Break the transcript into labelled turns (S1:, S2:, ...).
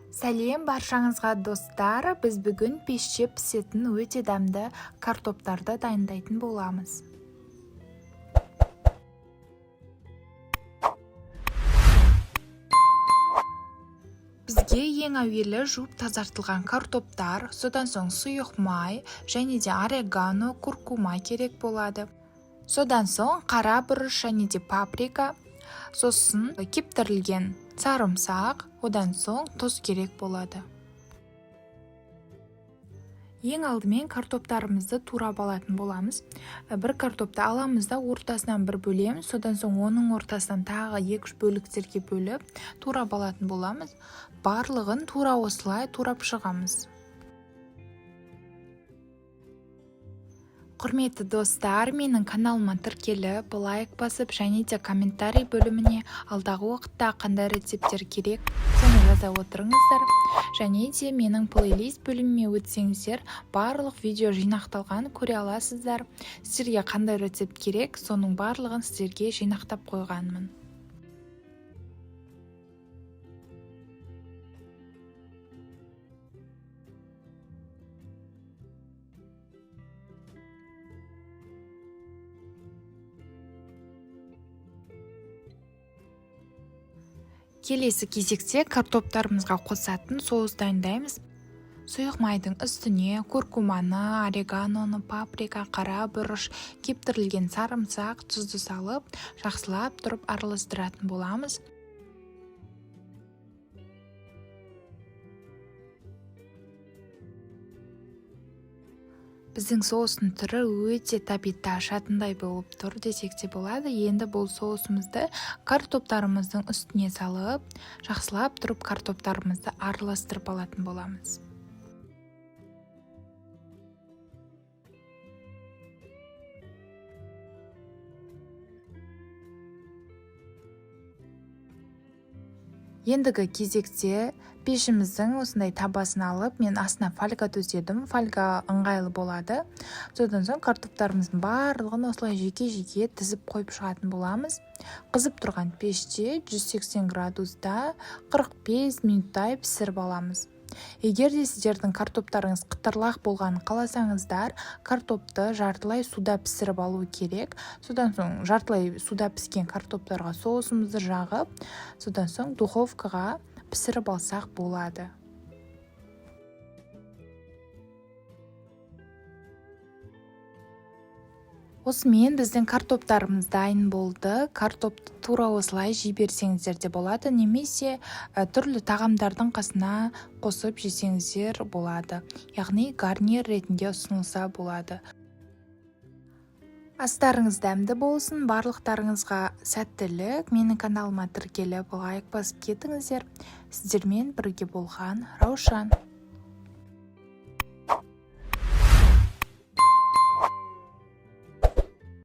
S1: Сәлем баршаңызға достар, біз бүгін пеште пісетін өте дәмді картоптарды дайындайтын боламыз. Бізге ең әуелі жуып тазартылған картоптар, содан соң сұйық май және де орегано, куркума керек болады. Содан соң қара бұрыш және де паприка, сосын кептірілген сарымсақ, одан соң тұз керек болады. Ең алдымен картоптарымызды турап алатын боламыз. Бір картопты аламыз да ортасынан бір бөлеміз, содан соң оның ортасынан тағы 2-3 бөліктерге бөліп турап алатын боламыз. Барлығын тура осылай турап шығамыз. Құрметті достар, менің каналыма тіркеліп, лайк басып және де комментарий бөліміне алдағы уақытта қандай рецепттер керек, соны жаза отырыңыздар. Және де менің плейлист бөліміме өтсеңіздер, барлық видео жинақталған көре аласыздар. Сіздерге қандай рецепт керек, соның барлығын сіздерге жинақтап қойғанмын. Келесі кезекте картоптарымызға қосатын соус дайындаймыз. Сұйық майдың үстіне куркуманы, ореганоны, паприка, қара бұрыш, кептірілген сарымсақ, тұзды салып, жақсылап тұрып араластыратын боламыз. Біздің соустың түрі өте табиғи ашатындай болып тұр десек те болады. Енді бұл соусымызды картоптарымыздың үстіне салып, жақсылап тұрып картоптарымызды араластырып алатын боламыз. Ендігі кезекте пешіміздің осындай табасын алып, мен астына фольга төседім. Фольга ыңғайлы болады. Содан соң картоптарымыздың барлығын осылай жеке-жеке тізіп қойып шығатын боламыз. Қызып тұрған пеште 180 градуста 45 минуттай пісіріп аламыз. Егер де сіздердің картоптарыңыз қытырлақ болғанын қаласаңыздар, картопты жартылай суда пісіріп алу керек. Содан соң жартылай суда піскен картоптарға соусымызды жағып, содан соң духовкаға пісіріп алсақ болады. Осымен біздің картоптарымыз дайын болды. Картопты тура осылай жей-берсеңіздер де болады, немесе түрлі тағамдардың қасына қосып жесеңіздер болады. Яғни гарнир ретінде ұсынылса болады. Астарыңыз дәмді болсын, барлықтарыңызға сәттілік. Менің каналыма тіркеліп, лайк басып кетіңіздер. Сіздермен бірге болған Раушан.